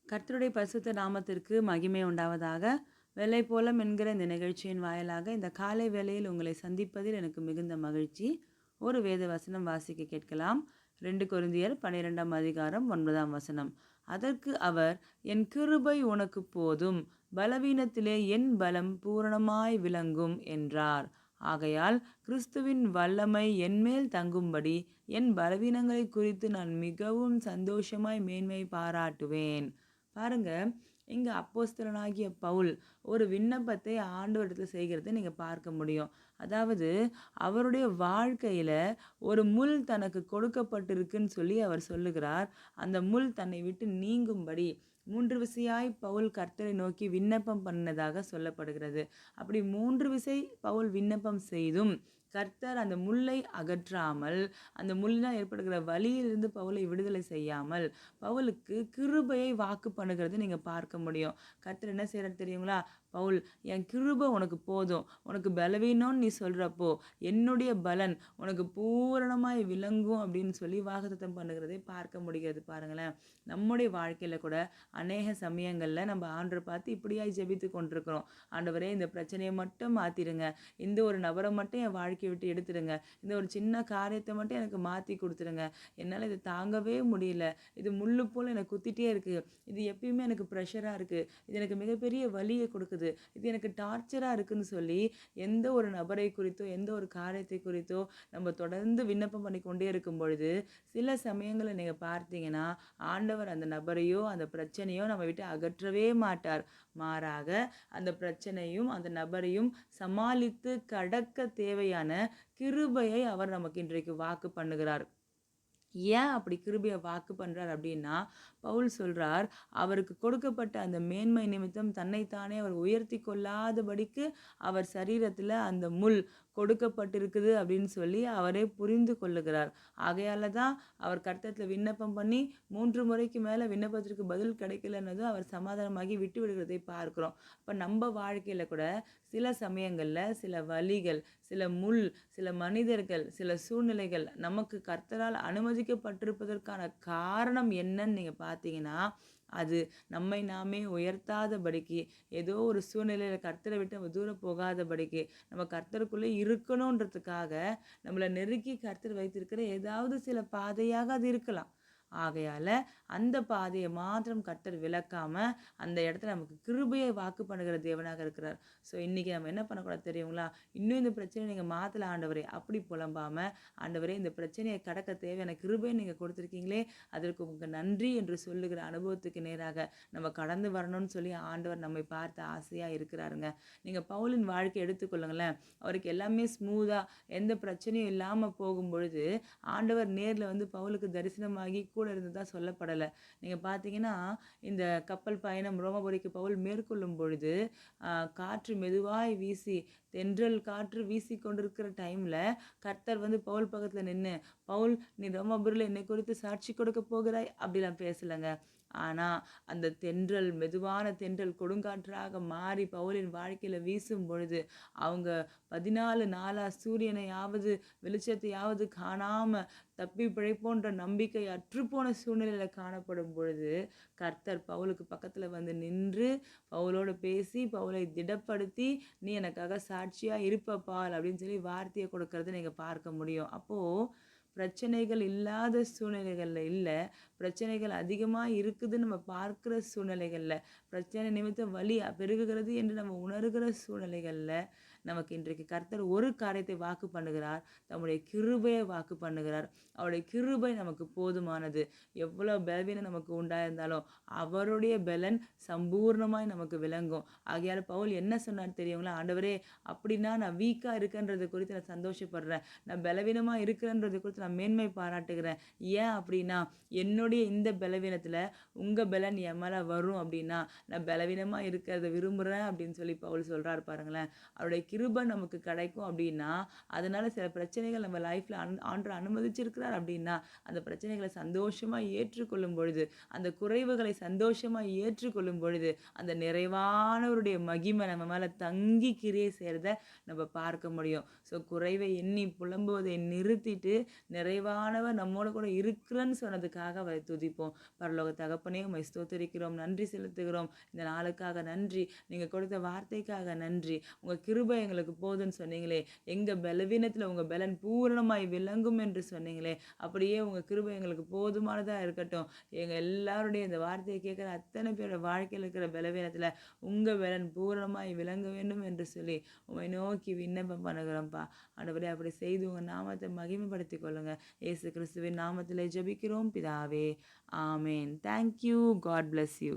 கர்த்தருடைய பரிசுத்த நாமத்திற்கு மகிமை உண்டாவதாக. வெள்ளை போலம் என்கிற இந்த நிகழ்ச்சியின் வாயிலாக இந்த காலை வேளையில் உங்களை சந்திப்பதில் எனக்கு மிகுந்த மகிழ்ச்சி. ஒரு வேத வசனம் வாசிக்க கேட்கலாம். 2 கொரிந்தியர் 12ஆம் அதிகாரம் 9ஆம் வசனம். அதற்கு அவர், என் கிருபை உனக்கு போதும், பலவீனத்திலே என் பலம் பூரணமாய் விளங்கும் என்றார். ஆகையால் கிறிஸ்துவின் வல்லமை என்மேல் தங்கும்படி என் பலவீனங்களை குறித்து நான் மிகவும் சந்தோஷமாய் மேன்மை பாராட்டுவேன். பாருங்க, இங்க அப்போஸ்தலனாகிய பவுல் ஒரு விண்ணப்பத்தை ஆண்டவரிடத்துல செய்கிறதை நீங்க பார்க்க முடியும். அதாவது அவருடைய வாழ்க்கையில ஒரு முள் தனக்கு கொடுக்கப்பட்டிருக்குன்னு சொல்லி அவர் சொல்லுகிறார். அந்த முள் தன்னை விட்டு நீங்கும்படி 3 விசையாய் பவுல் கர்த்தரை நோக்கி விண்ணப்பம் பண்ணதாக சொல்லப்படுகிறது. அப்படி 3 விசை பவுல் விண்ணப்பம் செய்தும் கர்த்தர் அந்த முள்ளை அகற்றாமல், அந்த முள்ளினால் ஏற்படுகிற வலியிலிருந்து பவுலை விடுதலை செய்யாமல், பவுலுக்கு கிருபையை வாக்கு பண்ணுகிறத நீங்க பார்க்க முடியும். கர்த்தர் என்ன செய்றாரு தெரியுங்களா? பவுல், என் கிருபை உனக்கு போதும், உனக்கு பலவீனம்னு நீ சொல்றப்போ என்னுடைய பலன் உனக்கு பூரணமாய் விளங்கும் அப்படின்னு சொல்லி வாக்குத்தத்தம் பண்ணுகிறதை பார்க்க முடிகிறது. பாருங்களேன், நம்முடைய வாழ்க்கையில கூட அநேக சமயங்கள்ல நம்ம ஆண்டவரை பார்த்து இப்படியாய் ஜெபித்து கொண்டிருக்கிறோம். ஆண்டவரே, இந்த பிரச்சனையை மட்டும் மாத்திருங்க, இந்த ஒரு நபரை மட்டும் என் வாழ்க்கையை விட்டு எடுத்துடுங்க, இந்த ஒரு சின்ன காரியத்தை மட்டும் எனக்கு மாற்றி கொடுத்துருங்க, என்னால் இதை தாங்கவே முடியல, இது முள்ளு போல் எனக்கு குத்திட்டே இருக்குது, இது எப்பயுமே எனக்கு ப்ரெஷராக இருக்குது, இது எனக்கு மிகப்பெரிய வலியை கொடுக்குது, இது எனக்கு டார்ச்சராக இருக்குதுன்னு சொல்லி எந்த ஒரு நபரை குறித்தோ எந்த ஒரு காரியத்தை குறித்தோ நம்ம தொடர்ந்து விண்ணப்பம் பண்ணி கொண்டே இருக்கும் பொழுது சில சமயங்களில் நீங்கள் பார்த்தீங்கன்னா ஆண்டவர் அந்த நபரையோ அந்த பிரச்சனையோ நம்ம விட்டு அகற்றவே மாட்டார். மாறாக அந்த பிரச்சனையும் அந்த நபரையும் சமாளித்து கடக்க தேவையான கிருபையை அவர் நமக்கு இன்றைக்கு வாக்கு பண்ணுகிறார். ஏன் அப்படி கிருபையை வாக்கு பண்ணுறார் அப்படின்னா, பவுல் சொல்கிறார், அவருக்கு கொடுக்கப்பட்ட அந்த மேன்மை நிமித்தம் தன்னைத்தானே அவர் உயர்த்தி கொள்ளாதபடிக்கு அவர் சரீரத்தில் அந்த முள் கொடுக்கப்பட்டிருக்குது அப்படின்னு சொல்லி அவரே புரிந்து கொள்ளுகிறார். ஆகையால் தான் அவர் கர்த்தத்தில் விண்ணப்பம் பண்ணி 3 முறைக்கு மேலே விண்ணப்பத்திற்கு பதில் கிடைக்கலன்னது அவர் சமாதானமாகி விட்டு விடுகிறதை பார்க்குறோம். அப்போ நம்ம வாழ்க்கையில் கூட சில சமயங்களில் சில வலிகள், சில முள், சில மனிதர்கள், சில சூழ்நிலைகள் நமக்கு கர்த்தரால் அனுமதிக்கப்பட்டிருப்பதற்கான காரணம் என்னன்னு நீங்கள் பார்த்தீங்கன்னா, அது நம்மை நாமே உயர்த்தாதபடிக்கு, ஏதோ ஒரு சூழ்நிலையில் கர்த்தரை விட்டு நம்ம தூரம் போகாதபடிக்கு, நம்ம கர்த்தருக்குள்ளே இருக்கணுன்றதுக்காக நம்மளை நெருக்கி கர்த்தர் வைத்திருக்கிற ஏதாவது சில பாதையாக அது இருக்கலாம். ஆகையால் அந்த பாதையை மாத்திரம் கர்த்தர் விளக்காம அந்த இடத்துல நமக்கு கிருபையை வாக்கு பண்ணுகிற தேவனாக இருக்கிறார். ஸோ இன்றைக்கி நம்ம என்ன பண்ணக்கூடாது தெரியுங்களா? இன்னும் இந்த பிரச்சனையை நீங்கள் மாற்றல ஆண்டவரே அப்படி புலம்பாமல், ஆண்டவரே இந்த பிரச்சனையை கடக்க தேவையான கிருபையை நீங்கள் கொடுத்துருக்கீங்களே, அதற்கு உங்களுக்கு நன்றி என்று சொல்லுகிற அனுபவத்துக்கு நேராக நம்ம கடந்து வரணும்னு சொல்லி ஆண்டவர் நம்மை பார்த்து ஆசையாக இருக்கிறாருங்க. நீங்கள் பவுலின் வாழ்க்கை எடுத்துக்கொள்ளுங்களேன். அவருக்கு எல்லாமே ஸ்மூத்தாக எந்த பிரச்சனையும் இல்லாமல் போகும் பொழுது ஆண்டவர் நேரில் வந்து பவுலுக்கு தரிசனமாகி கூட இருந்ததா சொல்லப்படலை. நீங்கள் பார்த்தீங்கன்னா, இந்த கப்பல் பயணம் ரோமபுரிக்கு பவுல் மேற்கொள்ளும் பொழுது காற்று மெதுவாய் வீசி, தென்றல் காற்று வீசி கொண்டிருக்கிற டைமில் கர்த்தர் வந்து பவுல் பக்கத்தில் நின்று, பவுல், நீ ரோமபுரியில் என்னை குறித்து சாட்சி கொடுக்க போகிறாய் அப்படிலாம் பேசலைங்க. ஆனால் அந்த தென்றல், மெதுவான தென்றல் கொடுங்காற்றாக மாறி பவுலின் வாழ்க்கையில் வீசும் பொழுது அவங்க 14 நாளாக சூரியனையாவது வெளிச்சத்தையாவது காணாமல் தப்பி பிழைப்போன்ற நம்பிக்கை அற்றுப்போன சூழ்நிலையில் காணப்படும் பொழுது கர்த்தர் பவுலுக்கு பக்கத்தில் வந்து நின்று பவுலோடு பேசி பவுலை திடப்படுத்தி, நீ எனக்காக சாட்சியாக இருப்பப்பால் அப்படின்னு சொல்லி வார்த்தையை கொடுக்கறத நீங்கள் பார்க்க முடியும். அப்போது பிரச்சனைகள் இல்லாத சூழ்நிலைகளில் இல்லை, பிரச்சனைகள் அதிகமாக இருக்குதுன்னு நம்ம பார்க்குற சூழ்நிலைகளில், பிரச்சனை நிமித்தம் வலி பெருகுகிறது என்று நம்ம உணர்கிற சூழ்நிலைகளில் நமக்கு இன்றைக்கு கர்த்தர் ஒரு காரியத்தை வாக்கு பண்ணுகிறார், தம்முடைய கிருபையை வாக்கு பண்ணுகிறார். அவருடைய கிருபை நமக்கு போதுமானது. எவ்வளோ பலவீனம் நமக்கு உண்டாயிருந்தாலும் அவருடைய பலன் சம்பூர்ணமாய் நமக்கு விளங்கும். ஆகையால் பவுல் என்ன சொன்னார் தெரியுங்களா? ஆண்டவரே, அப்படின்னா நான் வீக்காக இருக்கேன்றது குறித்து நான் சந்தோஷப்படுறேன், நான் பலவீனமாக இருக்கிறேன்றது குறித்து நான் மேன்மை பாராட்டுகிறேன். ஏன் அப்படின்னா, என்னுடைய இந்த பலவீனத்தில் உங்கள் பலன் என் மேலே வரும் அப்படின்னா நான் பலவீனமாக இருக்கிறத விரும்புகிறேன் அப்படின்னு சொல்லி பவுல் சொல்கிறார். பாருங்களேன், அவருடைய கிருபை நமக்கு கிடைக்கும் அப்படின்னா, அதனால சில பிரச்சனைகள் நம்ம லைஃப்ல ஆண்டவர் அனுமதிச்சிருக்கிறார் அப்படின்னா, அந்த பிரச்சனைகளை சந்தோஷமா ஏற்றுக்கொள்ளும் பொழுது, அந்த குறைவுகளை சந்தோஷமா ஏற்றுக்கொள்ளும் பொழுது, அந்த நிறைவானவருடைய மகிமை நம்ம மேல தங்கி கிரியை செய்றத நம்ம பார்க்க முடியும். ஸோ குறைவை எண்ணி புலம்புவதை நிறுத்திட்டு, நிறைவானவர் நம்மோடு கூட இருக்கிறன்னு சொன்னதுக்காக அவரை துதிப்போம். பரலோக தகப்பனே உம்மை ஸ்தோத்திரிக்கிறோம். நன்றி செலுத்துகிறோம். இந்த நாளுக்காக நன்றி. நீங்க கொடுத்த வார்த்தைக்காக நன்றி. உங்க கிருபை எங்களுக்கு போதும்ன்னு சொன்னீங்களே. எங்க பலவீனத்தில உங்க பலன் பூரணமாய் விளங்கும் என்று சொன்னீங்களே. அப்படியே உங்க கிருபை எங்களுக்கு போதுமானதா இருக்கட்டும். எங்க எல்லாருடைய இந்த வார்த்தையை கேட்கிற அத்தனை பேரோட வாழ்க்கையில இருக்கிற பலவீனத்தில உங்க பலன் பூரணமாய் விளங்க வேண்டும் என்று சொல்லி உம்மை நோக்கி விண்ணப்பம் பண்ணுகிறோம்ப்பா. ஆண்டவரே அப்படி செய்து உங்க நாமத்தை மகிமைப்படுத்திக் கொள்ளுங்க. இயேசு கிறிஸ்துவின் நாமத்திலே ஜெபிக்கிறோம் பிதாவே. ஆமென். Thank you. God bless you.